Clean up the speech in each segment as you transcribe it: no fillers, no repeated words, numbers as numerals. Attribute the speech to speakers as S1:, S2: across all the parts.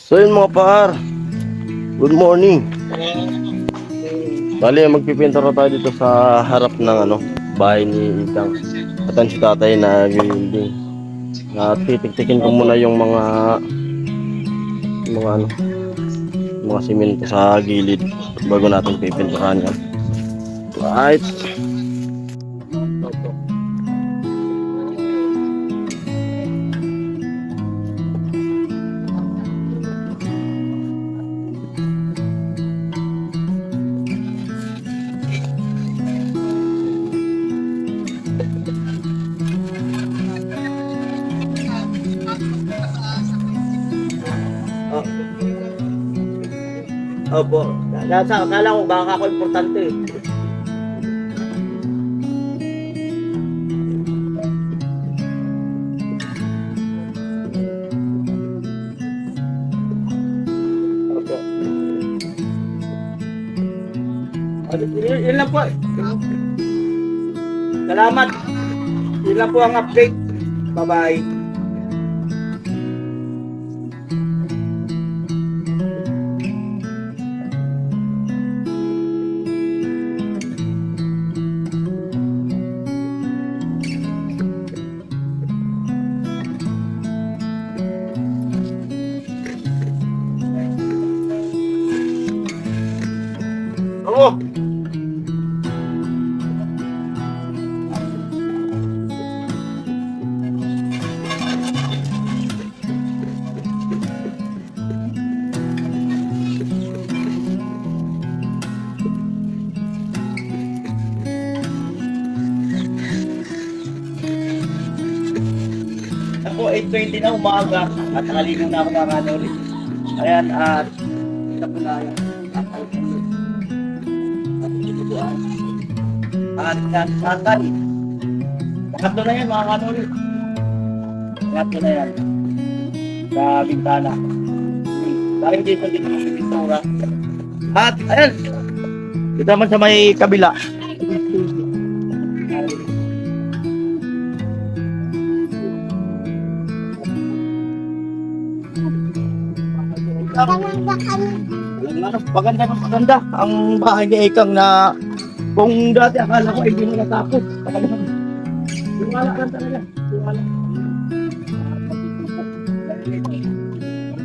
S1: So yun mga par, good morning. Bali, magpipintura tayo dito sa harap ng bahay ni Ikang. Atan si tatay na building. At titiktikin ko muna yung mga mga simento sa gilid bago natin pipinturahan yan. Right.
S2: Opo. Akala ko baka ako importante eh. Opo. Yun lang po. Salamat. Yun lang po ang update. Bye-bye. Oo. Ako 8:20 na umaga at nakaligo na ako ng ulit. Ayan at ito po na yan. At yan, tatay. Pangatlo na yan mga ulit. Pangatlo na yan. Sa bintana. Dahil dito dito sa pintura. At ayan. Dito naman sa may kabila. Maganda ang bahay ni Ekang na kung dati akala ko ay hindi mo natapos. Tiwala lang talaga. Tiwala.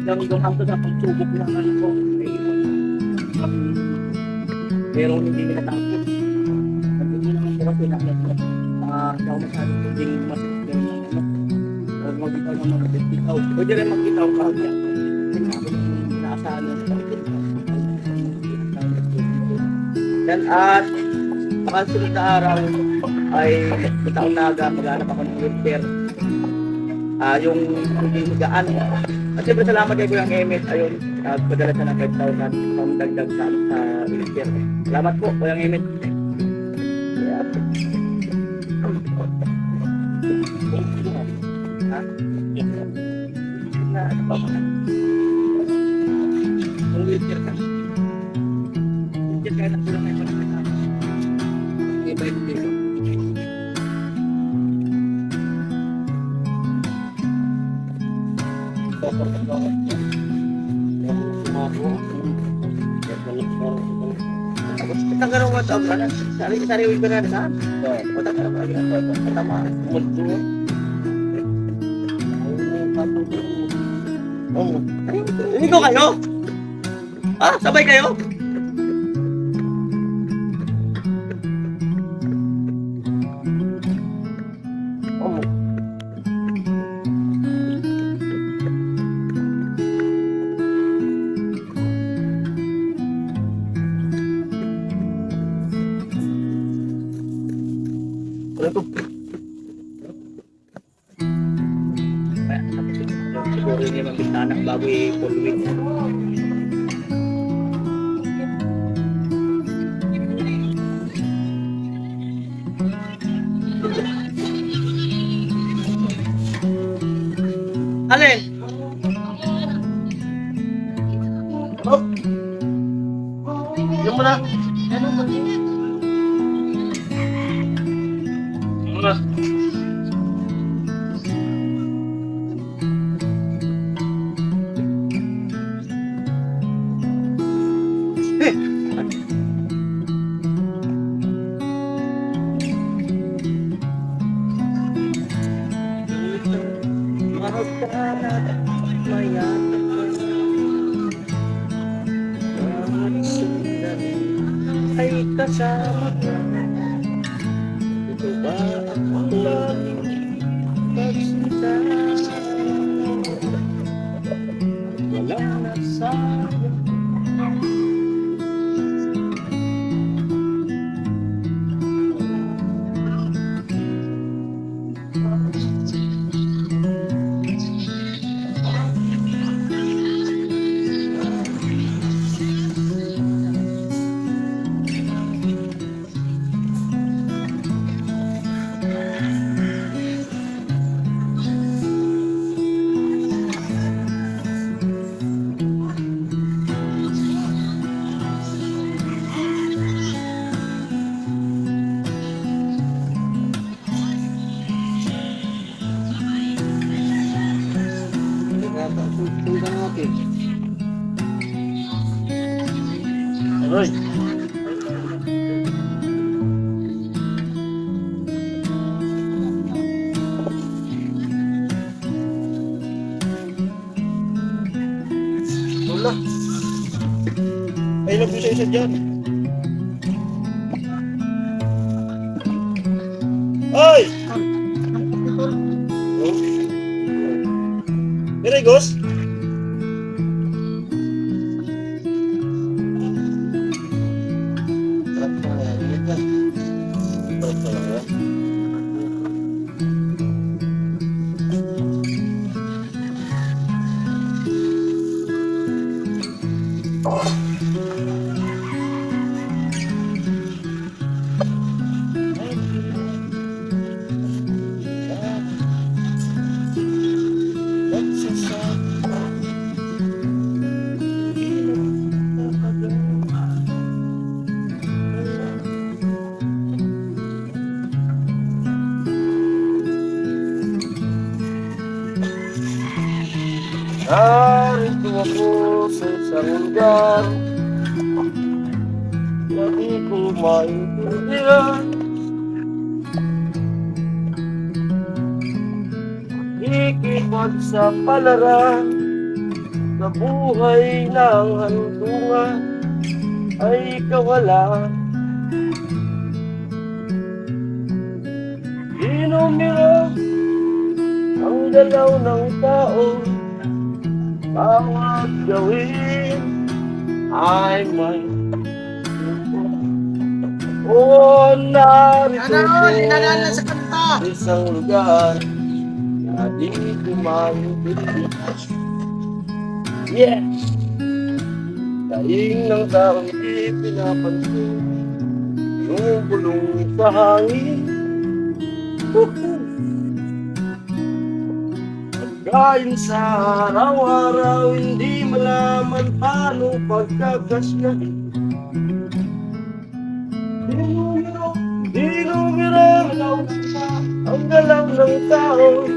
S2: Hanggang hanggang sa pagsubok ng ano ko. Pero hindi mo natapos. Hindi naman ko kasi nakita. Hindi ako masyadong hindi masasya ng ano. Magbitaw ng mga bitaw. Pwede rin magbitaw kahit inaasahan na sa yan at makasunod na araw ay bitaong naga maghanap ako ng wheelchair yung hindi higaan at siyempre salamat kay Kuya Emmet ayun nagpadala siya ng 5,000 pang dagdag sa wheelchair. Salamat po Kuya Emmet. Ang wheelchair ka. Wheelchair ka na kulang na ito. Iba-iba dito. Nagkaroon ko ito. Sariwin ko na saan? Nagkaroon ko lagi ako ito. Matama. Mundo. Hindi ko kayo? Ah, sabay kayo? Siguro yun yung bintana bago i-pulwin. Alin? Oh. Yung muna. Ano mo? Muna.
S1: kasama ka. Ito ba ang laging pagsinta? Walang nasayang. Aroy. Wala. Ay, love you sa isa dyan. Ay! Dire, Gos? Narito ako sa isang lugar na di ko maintindihan. Ikipag sa palaran sa buhay ng handungan ay kawalan. Inumira ang galaw ng tao, bawat gawin ay may o narito
S3: Inadaan sa kanta.
S1: sa isang lugar na di ko maintindihan. Yeah! Daing ng taong di pinapansin, yung bulong sa hangin. Kain sa araw-araw, hindi malaman paano pagkakasyahin. Dinumiro ang galaw ng tao.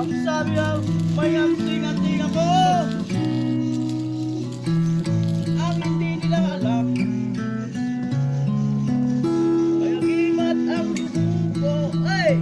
S3: Ang sabi ang may anting-anting ako. Ang hindi nila alam ay ang imat ang dugo ko. Ay!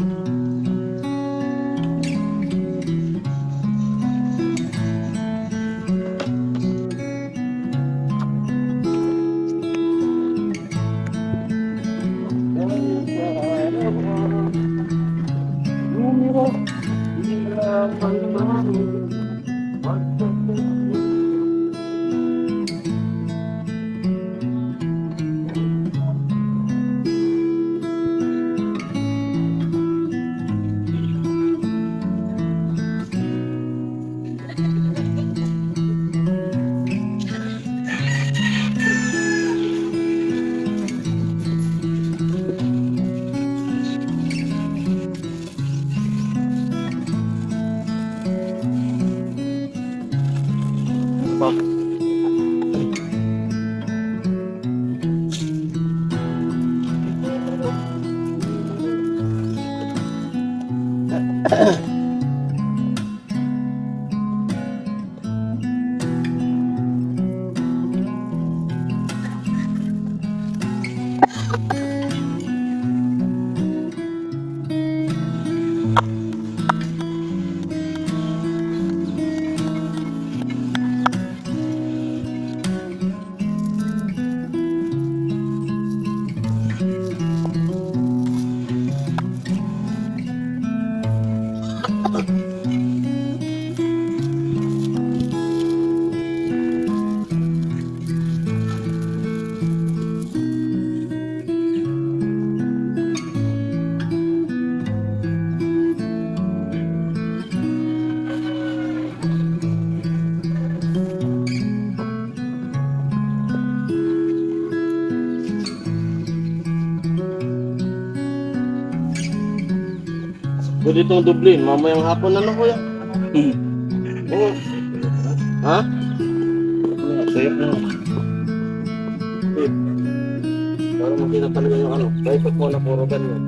S1: Pwede itong dublin, mamayang hapon ano kuya? Oo. Ha? Sayo na. Para makita talaga yung ano. Kaya ko na puro ganyan.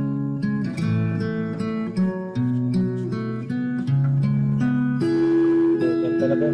S1: Yan talaga.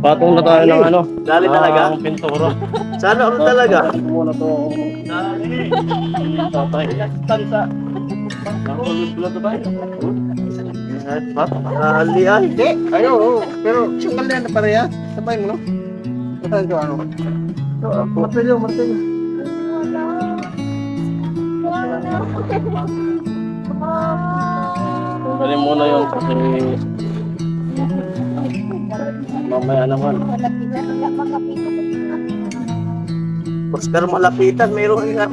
S1: Patong na tayo ng ano.
S2: Dali talaga?
S1: Ang pintura.
S2: Sana ano talaga?
S1: Muna to. Tatay.
S2: Tansa.
S1: Nakulog pala to tayo.
S2: Ali ay.
S3: Hindi, ayo, pero yung kalian na pareha, sabay mo, no? Saan ko ano? Martilyo, martilyo.
S1: Dali muna yun kasi mamaya naman.
S2: Pero malapitan, mayroon nga.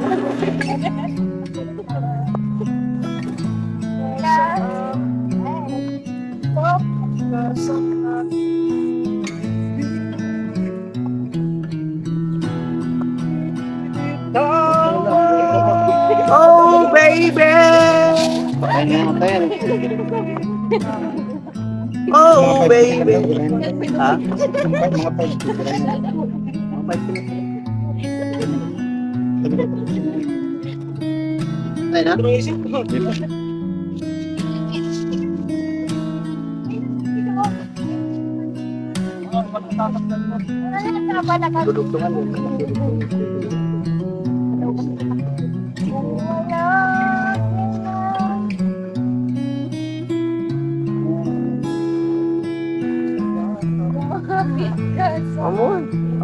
S2: Oh, baby! Oh, baby! Ha? Ay na? Dudugtungan mo.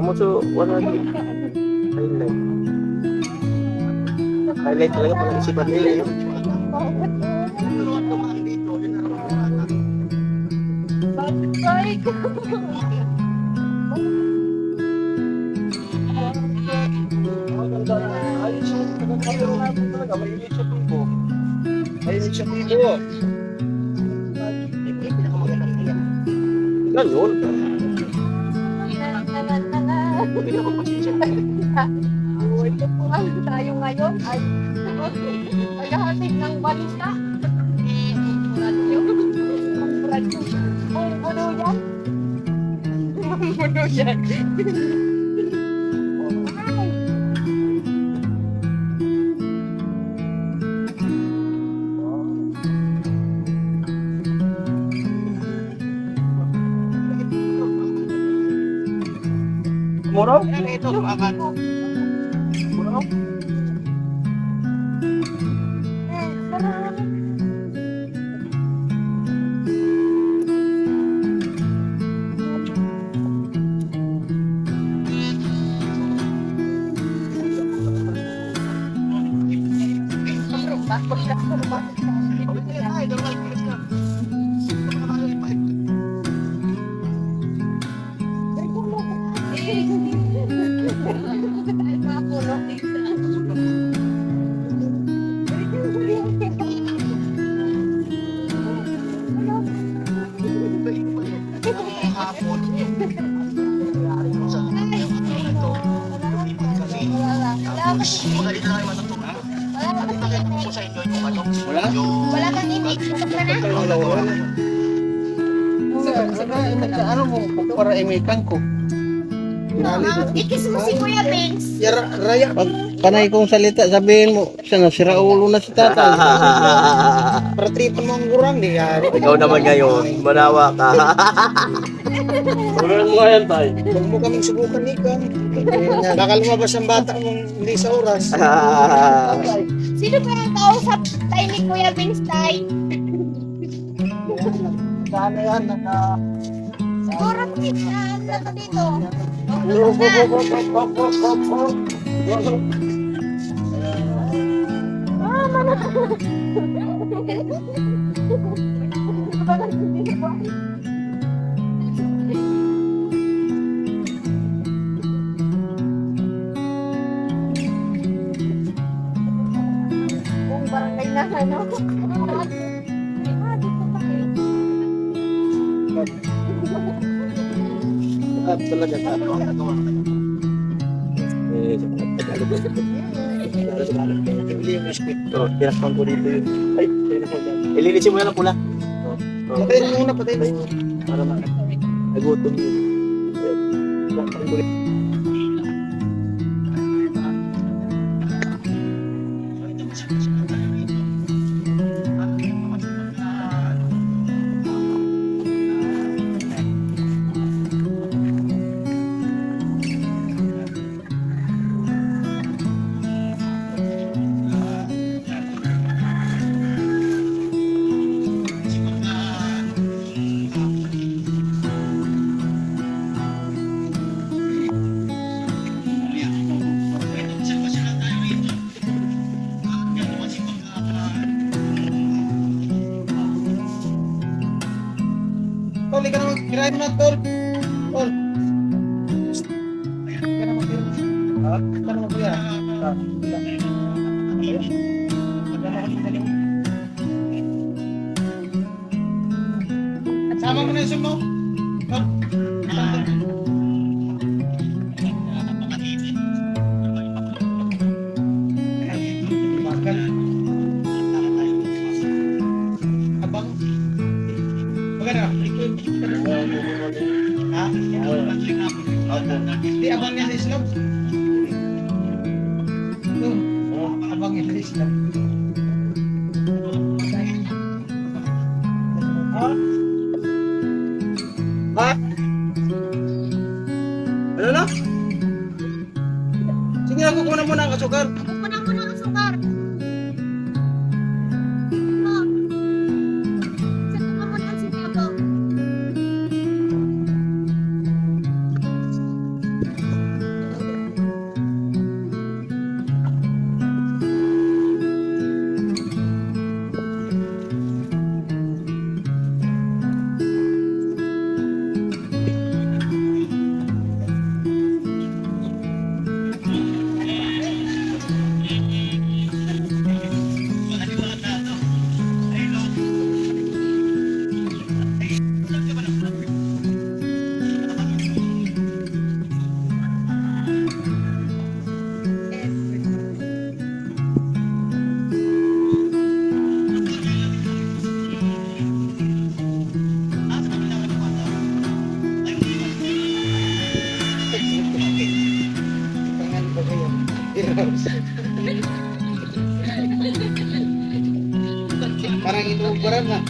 S2: Kamuso, wala din. Highlight. Highlight talaga pag isipan nila, no? Ganun.
S4: Tayo ngayon ay maghahatid ng balita. Radyo. Radyo. Buno yan. Buno yan.
S2: Muraw?
S3: Ito, akan.
S4: Wala kang image.
S3: Ano mo para imikan ko?
S4: Ikis mo si Kuya Benz.
S3: Raya. Pag panay kong salita, sabihin mo, siya na, sira ulo na si tatay. Para tripan mo ang kurang, di ka.
S2: Ikaw naman ngayon, manawa ka.
S1: Wala mo nga yan, tay.
S3: Huwag mo kaming subukan, Nikan. Baka lumabas ang bata mong hindi sa oras.
S4: Sino ba ang kausap tayo ni Kuya Benz tay?
S3: Sana yan,
S4: Siguro na dito. Kung barangay na ano.
S2: Talaga ka. Tinakpan ko dito yun. Ay, ililisin mo yan ang pula.
S3: Patayin mo muna, patayin mo.
S2: Para nagutom yun. Tinakpan ko dito.
S3: Tol, ikaw na mag-kirahin mo na, Tol. Tol. Ikaw na mag-kirahin. Ha? Ikaw na mag-kirahin. Sama mo na yung sumo. Tol. Abang. Maganda. Ha? Di abang niya sa islog. Abang niya sa islog. Ha? Ha? Ano na? Sige na, kukunan mo na ang asukar.
S4: Kukunan mo ng asukar. Sa naman ang sinabaw.
S3: na.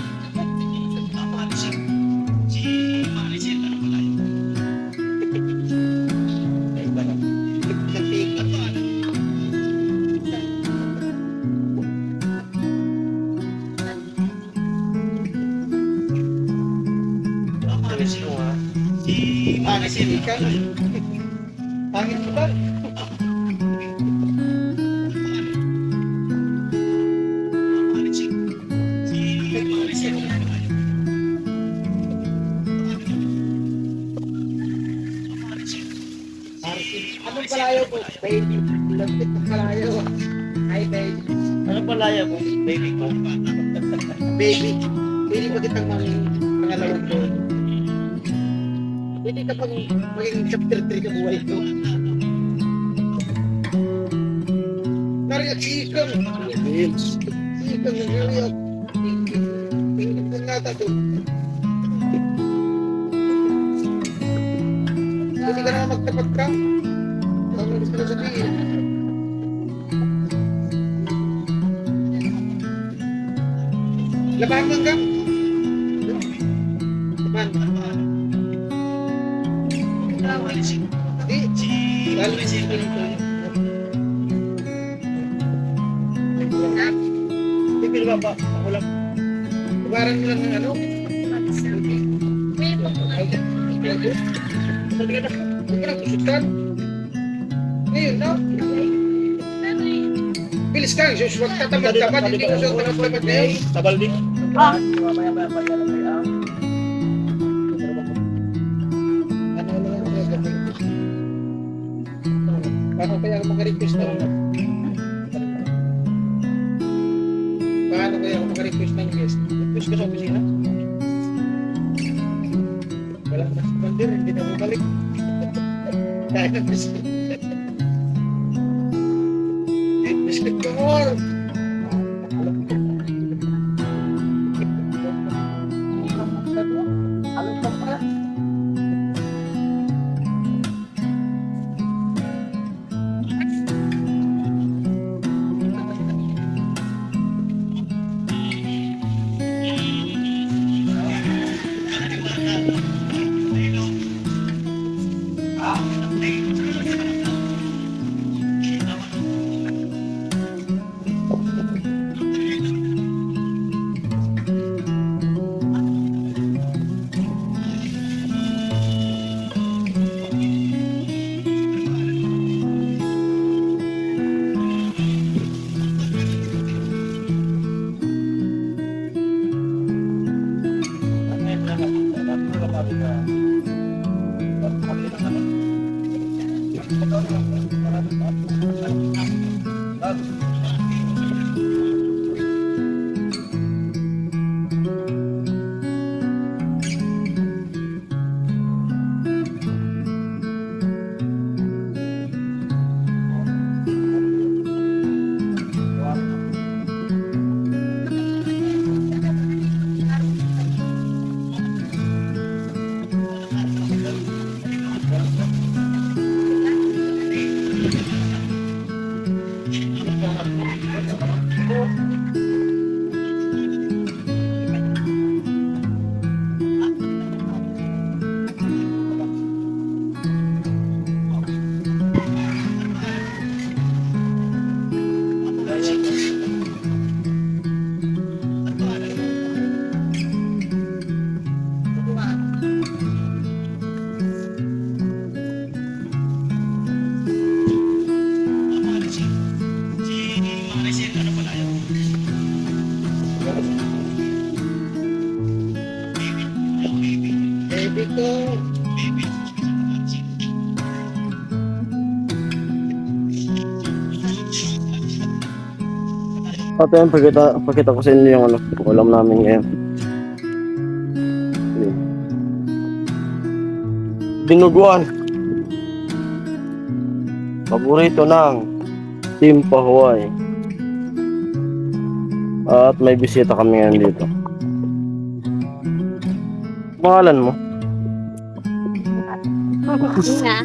S3: Pangit ka. Pangit ka ba? Anong palayo po? Baby. Lapit ng palayo. Hi, baby.
S2: Ano pala yan? Baby ko.
S3: Baby. Pwede ba kitang pangalawang ko? Pwede ka pang maging chapter 3 ka buhay ko. Nariyak sikang. Sikang nariyak. Tingin ko nata to. Pwede ka naman magtapat ka. Ano gusto na sabihin? Labahan ka? Labahan. Galing siya ito. Tipil ba ba? Ako lang. Tubaran mo lang ng ano? Hindi ka na kusutan. Ngayon, no? Bilis ka. Huwag tatamad-tamad. Hindi ko siya tatamad ngayon.
S2: Tabal din. Mamaya pa yan ang kaya.
S3: Ano lang ang gagawin? Paano kaya ako maka-request na ulit? Paano kaya ako maka-request ng guest? Request ka sa opisina? Walang respondir, hindi na bumalik. Kaya na biscuit. Biscuit ko more! Baby ko.
S1: At ayun, pakita ko sa inyo yung ano, ulam namin ngayon. Yun. Dinuguan. Paborito ng Team Pahuay. At may bisita kami ngayon dito. Pangalan mo?
S4: Ina.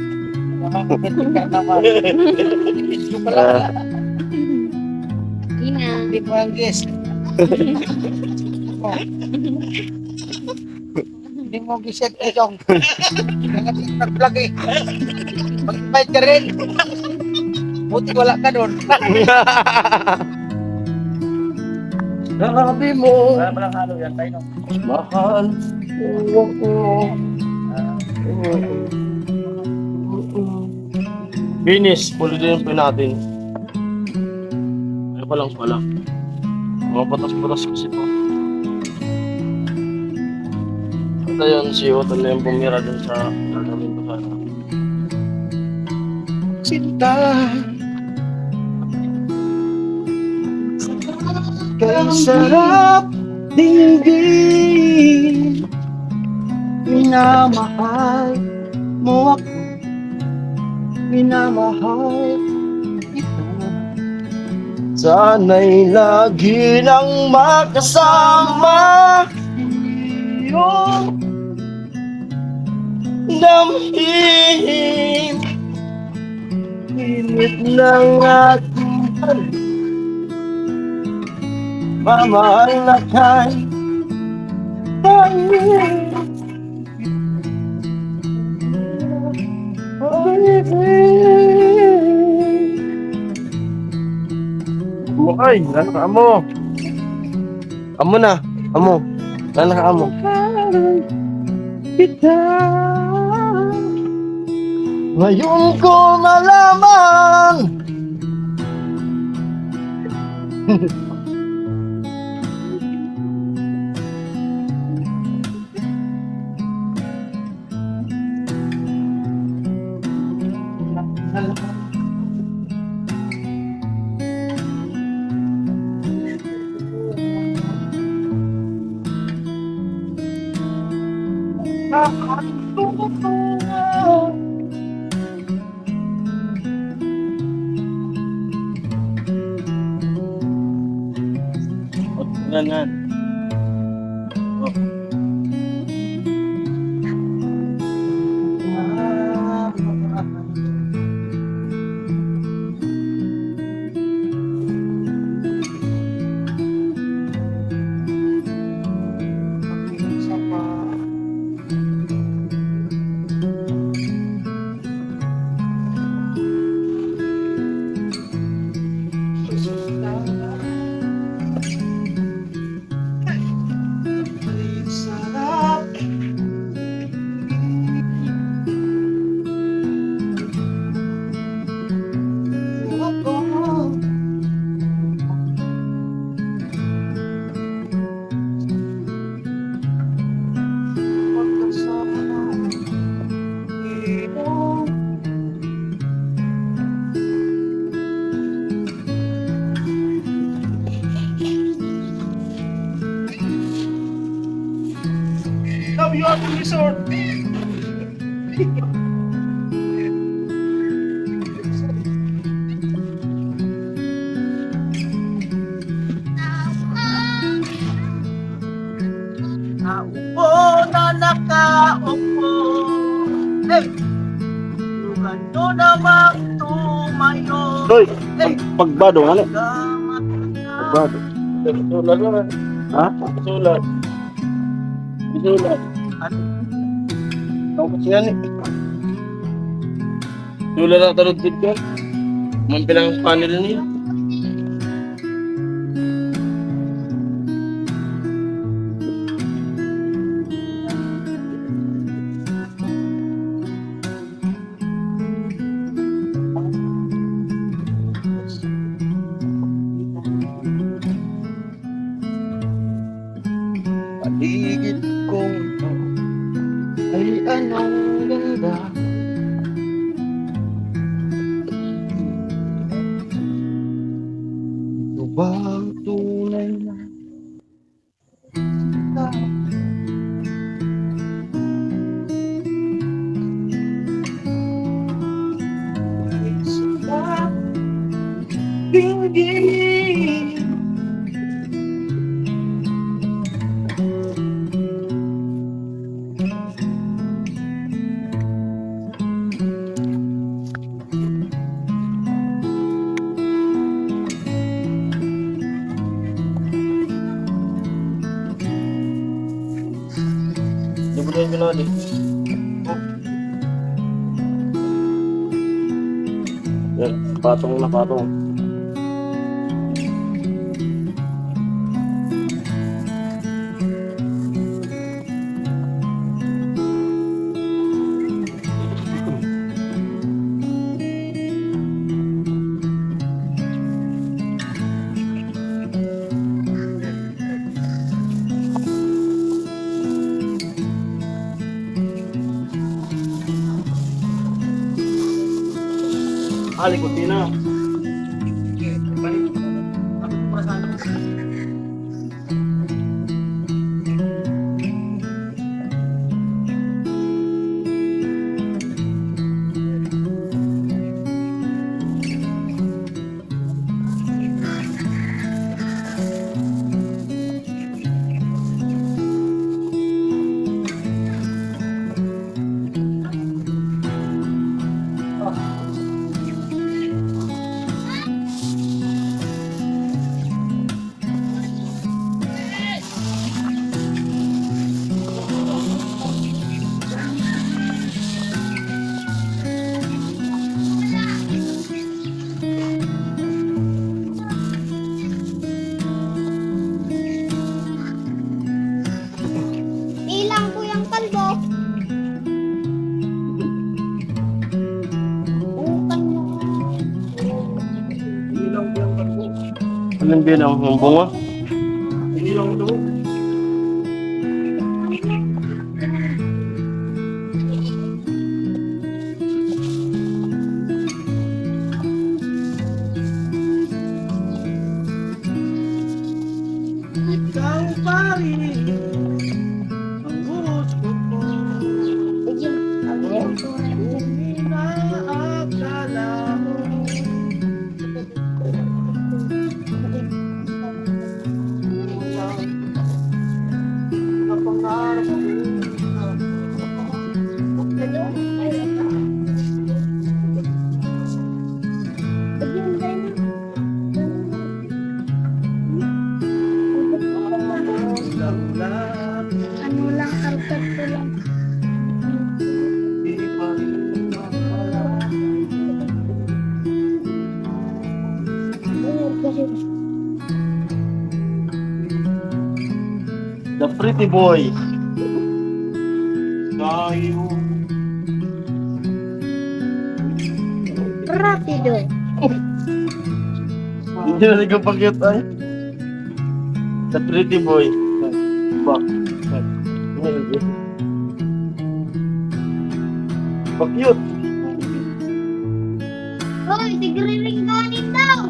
S3: Video pala.
S4: Ina.
S3: Hindi po ang guest. mo. Hindi mo gisek eh, Jong. Ingat yung nag-vlog eh. Mag-invite ka rin. Buti wala ka doon.
S1: Sabi mo,
S2: Wala pa lang halo yan, tayo no?
S1: mahal mo ako. Binis, pulitin pa natin. Ay pa lang pala. Mga patas-patas kasi to. At ayun, si Otto na yung bumira dun sa gagawin ko sana.
S3: Sinta. Kay sarap dinggin. Minamahal mo ako. Minamahal kita.
S1: Sana'y lagi nang makasama iyong damhin. Pilit ng ating mamahal na kay pangin. Ay, nasa amo. Amo na, amo. Nasa amo. Kita. Ngayon ko nalaman. Ganyan.
S3: Naupo na nakaupo. Hey! Ano namang tumayo.
S1: Hoy,
S3: Hey!
S1: pagbado nga ni.
S3: Gamat
S1: Pagbado. Sulat naman. Ha? Sulat. Sulat. Ako siya ni. Sulat na tarot dito. Mampilang panel niya.
S3: paligid ko ay anong ganda. Ito ba ang tunay na kita? Sa pinggin
S1: Yan, binali. Yan, patong na patong. Likod din na.
S4: Ilang po yung kalbo. Utang mo.
S1: Anong bilang? Ang bunga?
S2: Ikaw pa rin ang gusto ko. Inaakala mo. Napangarap ko.
S4: Ano lang, karkat ko lang.
S1: The Pretty Boy. Tayo.
S4: Rapido.
S1: Hindi na nagpapakyut ay. The Pretty Boy. Bak. Pakyut.
S4: Hoy, tigriringganin daw.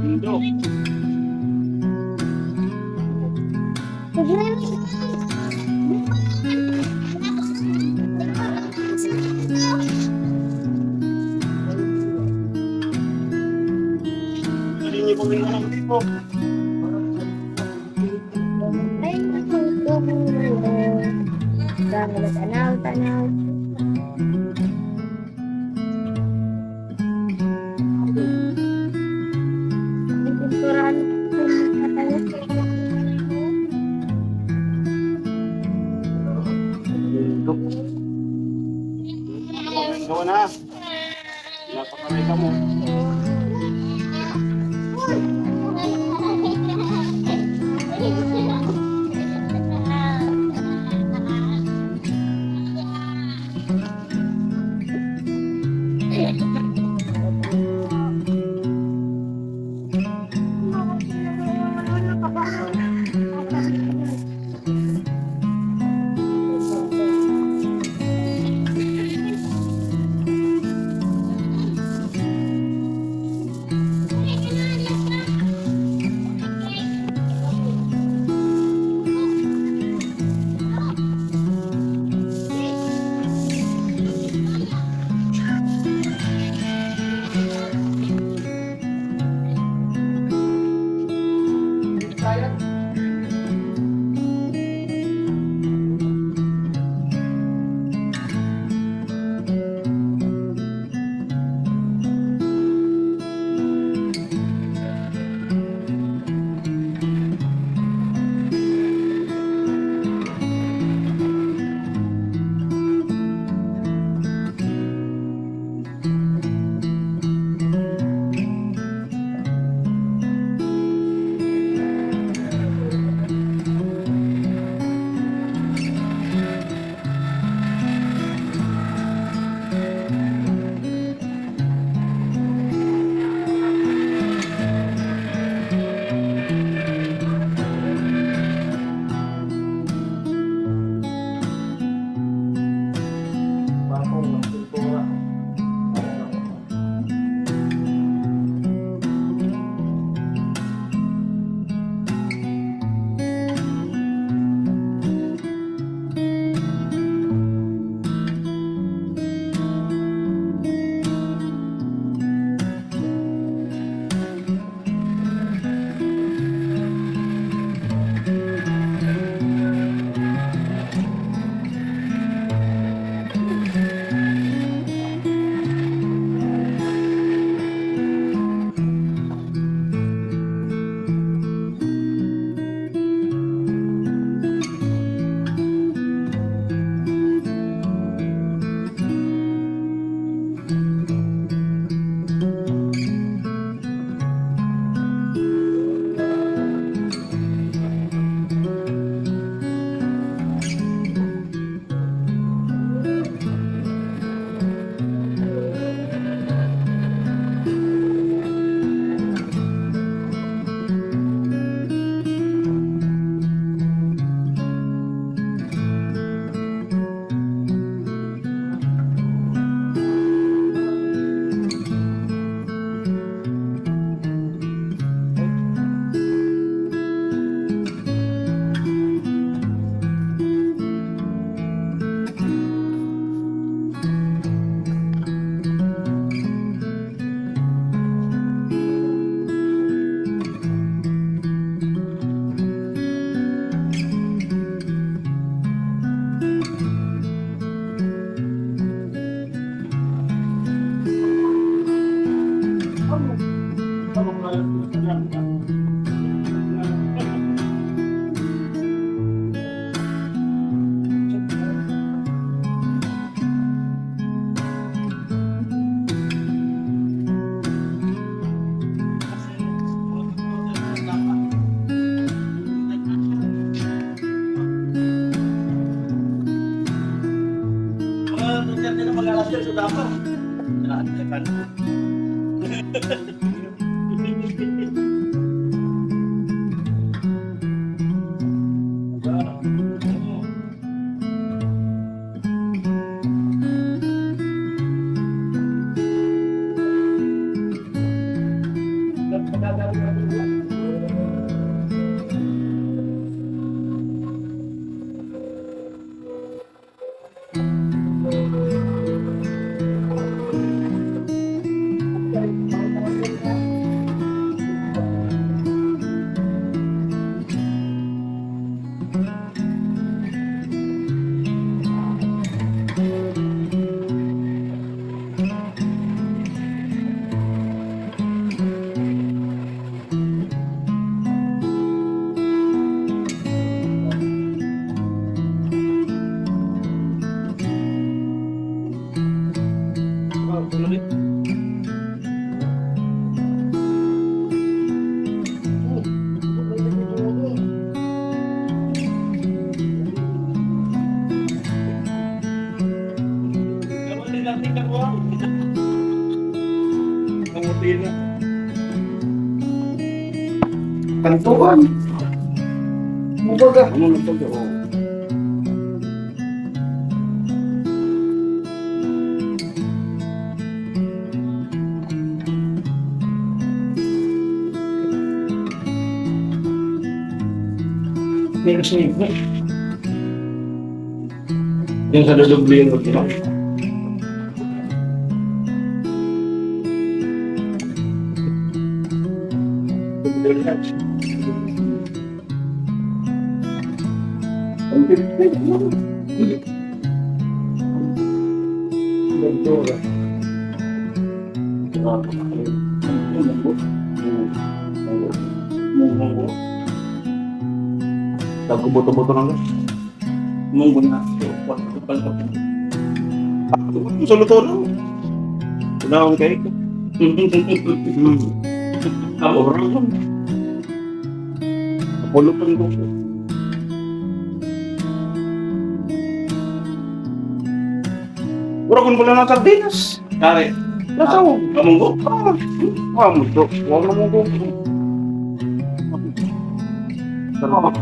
S1: Hindi niyo pa rin alam dito.
S4: Ay, tanaw-tanaw. Pinturan.
S1: Gawa na. Napakaray ka mo.
S2: master sa Davao.
S3: Kantuan. Mubaga. Ano na to? May kasi yung sa dudubli yung ultimo. Buto-buto lang. Munggo na. Sa luto lang. Wala akong cake. Orang lang. Apollo pa rin ko. Kurang ko lang ng sardinas. Kare. Nasaw. Kamunggo. Kamunggo. Huwag na munggo. Sarap.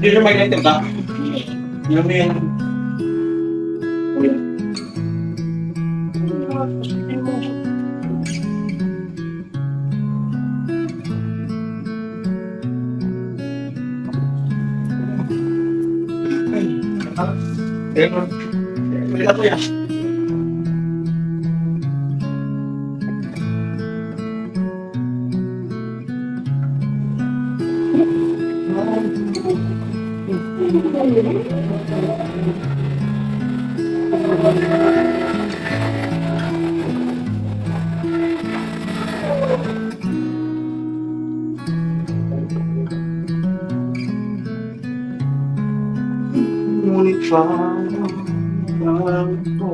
S3: Hindi may natin ba? Yung may may lato yan. Ngunit parang ito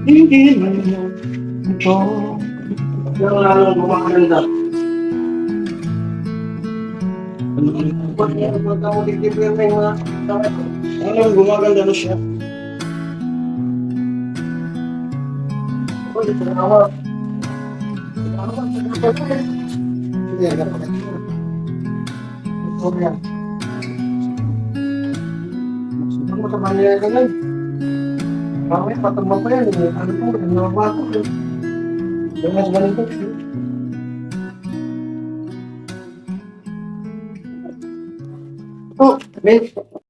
S3: hindi man ito yung lalong gumakanda. Ba't yan mga tao-titipin na yung mga lalong gumaganda na siya? Uy, ito na ako. Hindi, agad pa kayo. Ito na yan. Sipag mo sa mangyayari ka lang. Mamaya, patambang pa yan. Ano po, nangyawa ko. Yung mas ganito. Oh, Vince.